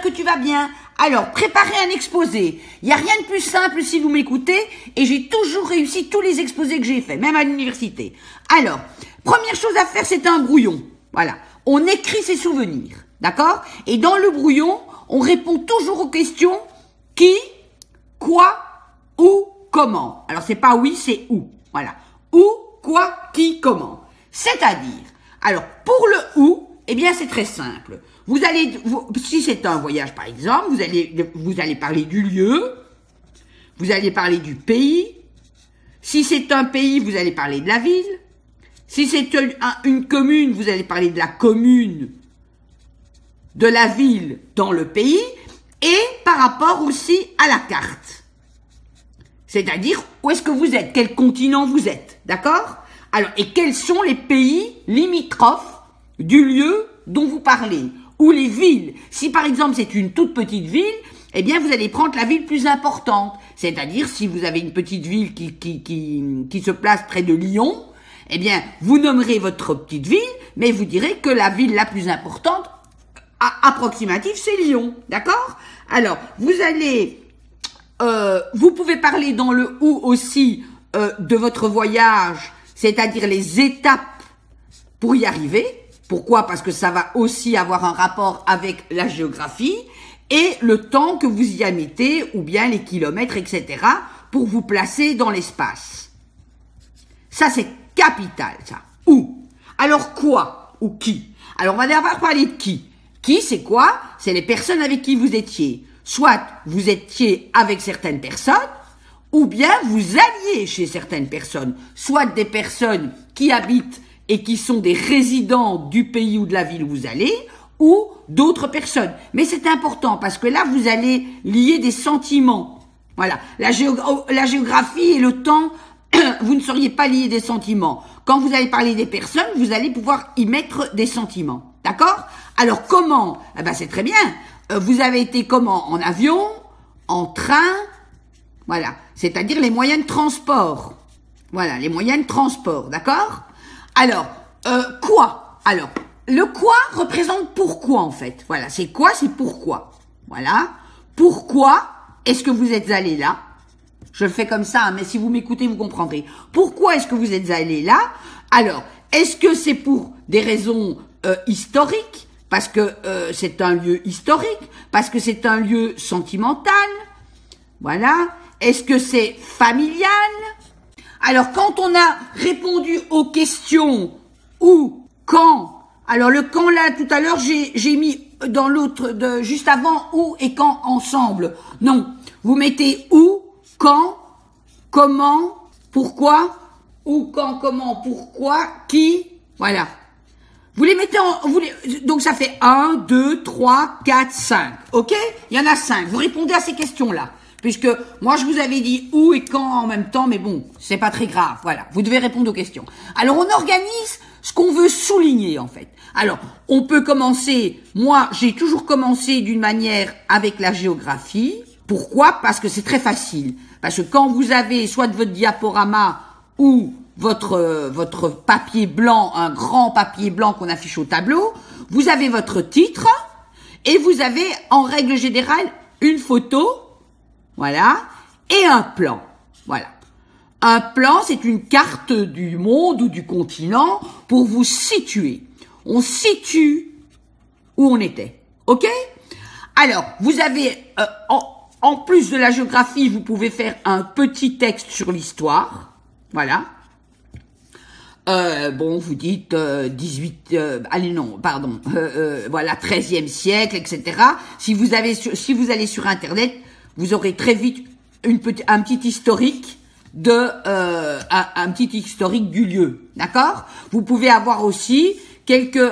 que tu vas bien. Alors, préparez un exposé. Il n'y a rien de plus simple si vous m'écoutez, et j'ai toujours réussi tous les exposés que j'ai faits, même à l'université. Alors, première chose à faire, c'est un brouillon. Voilà. On écrit ses souvenirs, d'accord? Et dans le brouillon, on répond toujours aux questions qui, quoi, où, comment. Alors, c'est pas oui, c'est où. Voilà. Où, quoi, qui, comment. C'est-à-dire, alors, pour le où, eh bien, c'est très simple. Si c'est un voyage, par exemple, vous allez parler du lieu, vous allez parler du pays. Si c'est un pays, vous allez parler de la ville. Si c'est une commune, vous allez parler de la commune, de la ville dans le pays, et par rapport aussi à la carte. C'est-à-dire, où est-ce que vous êtes, quel continent vous êtes, d'accord? Alors, et quels sont les pays limitrophes du lieu dont vous parlez, ou les villes. Si par exemple c'est une toute petite ville, eh bien vous allez prendre la ville plus importante. C'est-à-dire si vous avez une petite ville qui se place près de Lyon, eh bien vous nommerez votre petite ville, mais vous direz que la ville la plus importante approximative c'est Lyon, d'accord? Alors vous pouvez parler dans le où aussi de votre voyage, c'est-à-dire les étapes pour y arriver. Pourquoi? Parce que ça va aussi avoir un rapport avec la géographie et le temps que vous y mettez, ou bien les kilomètres, etc., pour vous placer dans l'espace. Ça, c'est capital, ça. Où? Alors, quoi? Ou qui? Alors, on va d'abord parler de qui. Qui, c'est quoi? C'est les personnes avec qui vous étiez. Soit vous étiez avec certaines personnes, ou bien vous alliez chez certaines personnes. Soit des personnes qui habitent et qui sont des résidents du pays ou de la ville où vous allez, ou d'autres personnes. Mais c'est important parce que là, vous allez lier des sentiments. Voilà. La géographie et le temps, vous ne sauriez pas lier des sentiments. Quand vous allez parler des personnes, vous allez pouvoir y mettre des sentiments. D'accord? Alors, comment? Eh ben, c'est très bien. Vous avez été comment? En avion? En train? Voilà. C'est-à-dire les moyens de transport. Voilà, les moyens de transport. D'accord? Alors, quoi? Alors, le quoi représente pourquoi, en fait. Voilà, c'est quoi, c'est pourquoi. Voilà. Pourquoi est-ce que vous êtes allé là? Je le fais comme ça, hein, mais si vous m'écoutez, vous comprendrez. Pourquoi est-ce que vous êtes allé là? Alors, est-ce que c'est pour des raisons historiques? Parce que c'est un lieu historique? Parce que c'est un lieu sentimental? Voilà. Est-ce que c'est familial? Alors, quand on a répondu aux questions où, quand, alors le quand là, tout à l'heure, j'ai mis dans l'autre, juste avant, où et quand ensemble. Non, vous mettez où, quand, comment, pourquoi, où, quand, comment, pourquoi, qui, voilà. Vous les mettez donc ça fait 1, 2, 3, 4, 5, ok? Il y en a 5, vous répondez à ces questions-là. Puisque moi je vous avais dit où et quand en même temps, mais bon, c'est pas très grave, voilà, vous devez répondre aux questions. Alors on organise ce qu'on veut souligner en fait. Alors on peut commencer, moi j'ai toujours commencé d'une manière avec la géographie. Pourquoi? Parce que c'est très facile. Parce que quand vous avez soit votre diaporama ou votre papier blanc, un grand papier blanc qu'on affiche au tableau, vous avez votre titre et vous avez en règle générale une photo. Voilà, et un plan, voilà. Un plan, c'est une carte du monde ou du continent pour vous situer. On situe où on était, ok? Alors, vous avez, en plus de la géographie, vous pouvez faire un petit texte sur l'histoire, voilà. Bon, vous dites voilà, 13e siècle, etc. Si vous allez sur Internet, vous aurez très vite un petit historique un petit historique du lieu, d'accord? Vous pouvez avoir aussi quelques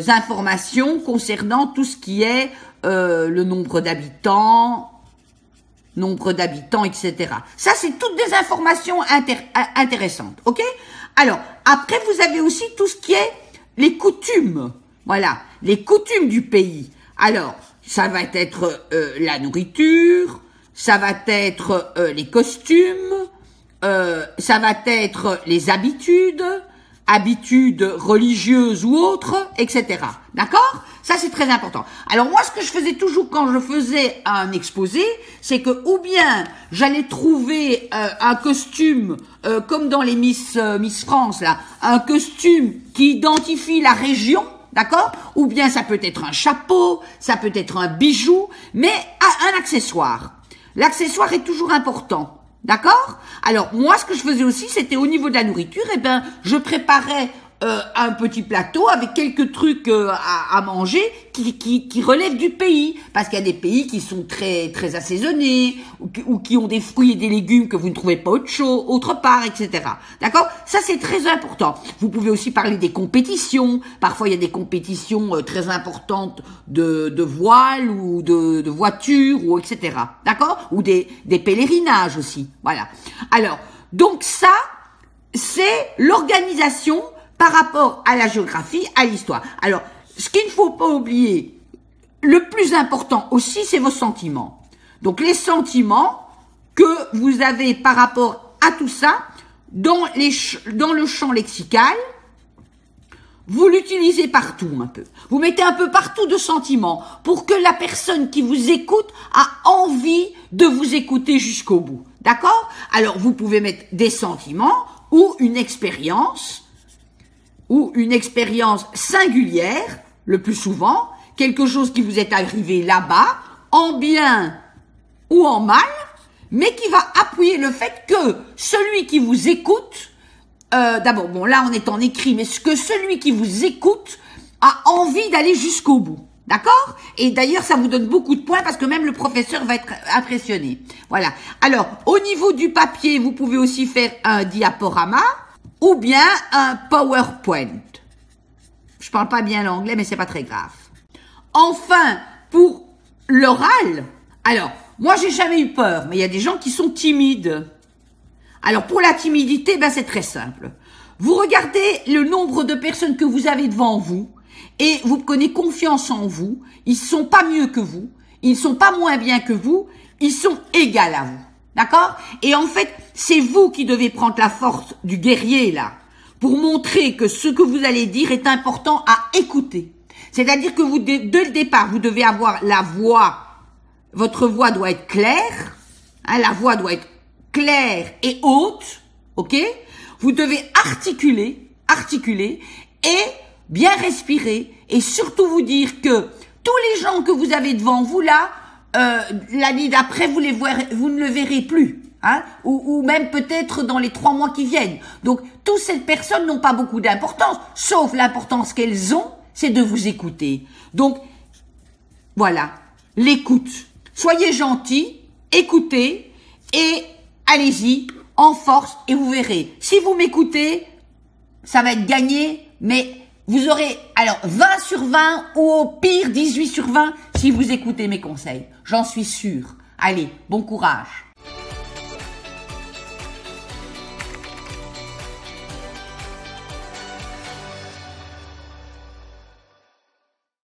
informations concernant tout ce qui est le nombre d'habitants, etc. Ça, c'est toutes des informations intéressantes, ok? Alors, après, vous avez aussi tout ce qui est les coutumes, voilà, les coutumes du pays. Alors, ça va être la nourriture, ça va être les costumes, ça va être les habitudes, habitudes religieuses ou autres, etc. D'accord? Ça, c'est très important. Alors moi, ce que je faisais toujours quand je faisais un exposé, c'est que ou bien j'allais trouver un costume, comme dans les Miss France, là, un costume qui identifie la région, d'accord? Ou bien ça peut être un chapeau, ça peut être un bijou, mais un accessoire. L'accessoire est toujours important. D'accord? Alors, moi, ce que je faisais aussi, c'était au niveau de la nourriture, je préparais un petit plateau avec quelques trucs à manger qui relèvent du pays. Parce qu'il y a des pays qui sont très, très assaisonnés, ou qui ont des fruits et des légumes que vous ne trouvez pas autre part, etc. D'accord? Ça, c'est très important. Vous pouvez aussi parler des compétitions. Parfois, il y a des compétitions très importantes de voile ou de voitures, ou etc. D'accord? Ou des pèlerinages aussi. Voilà. Alors, donc ça, c'est l'organisation par rapport à la géographie, à l'histoire. Alors, ce qu'il ne faut pas oublier, le plus important aussi, c'est vos sentiments. Donc, les sentiments que vous avez par rapport à tout ça, dans le champ lexical, vous l'utilisez partout un peu. Vous mettez un peu partout de sentiments pour que la personne qui vous écoute a envie de vous écouter jusqu'au bout. D'accord? Alors, vous pouvez mettre des sentiments ou une expérience singulière, le plus souvent, quelque chose qui vous est arrivé là-bas, en bien ou en mal, mais qui va appuyer le fait que celui qui vous écoute, d'abord, bon là on est en écrit, mais que celui qui vous écoute a envie d'aller jusqu'au bout. D'accord? Et d'ailleurs, ça vous donne beaucoup de points parce que même le professeur va être impressionné. Voilà. Alors, au niveau du papier, vous pouvez aussi faire un diaporama ou bien un PowerPoint. Je parle pas bien l'anglais, mais c'est pas très grave. Enfin, pour l'oral, alors, moi j'ai jamais eu peur, mais il y a des gens qui sont timides. Alors, pour la timidité, c'est très simple. Vous regardez le nombre de personnes que vous avez devant vous et vous prenez confiance en vous. Ils sont pas mieux que vous, ils sont pas moins bien que vous, ils sont égaux à vous. D'accord? Et en fait, c'est vous qui devez prendre la force du guerrier, là, pour montrer que ce que vous allez dire est important à écouter. C'est-à-dire que vous, dès le départ, vous devez avoir la voix, votre voix doit être claire, hein, la voix doit être claire et haute, ok? Vous devez articuler, et bien respirer, et surtout vous dire que tous les gens que vous avez devant vous, là, l'année d'après, vous ne le verrez plus, hein, ou même peut-être dans les 3 mois qui viennent. Donc, toutes ces personnes n'ont pas beaucoup d'importance, sauf l'importance qu'elles ont, c'est de vous écouter. Donc, voilà, l'écoute. Soyez gentils, écoutez, et allez-y, en force, et vous verrez. Si vous m'écoutez, ça va être gagné, mais vous aurez, alors, 20 sur 20, ou au pire 18 sur 20, si vous écoutez mes conseils. J'en suis sûre. Allez, bon courage.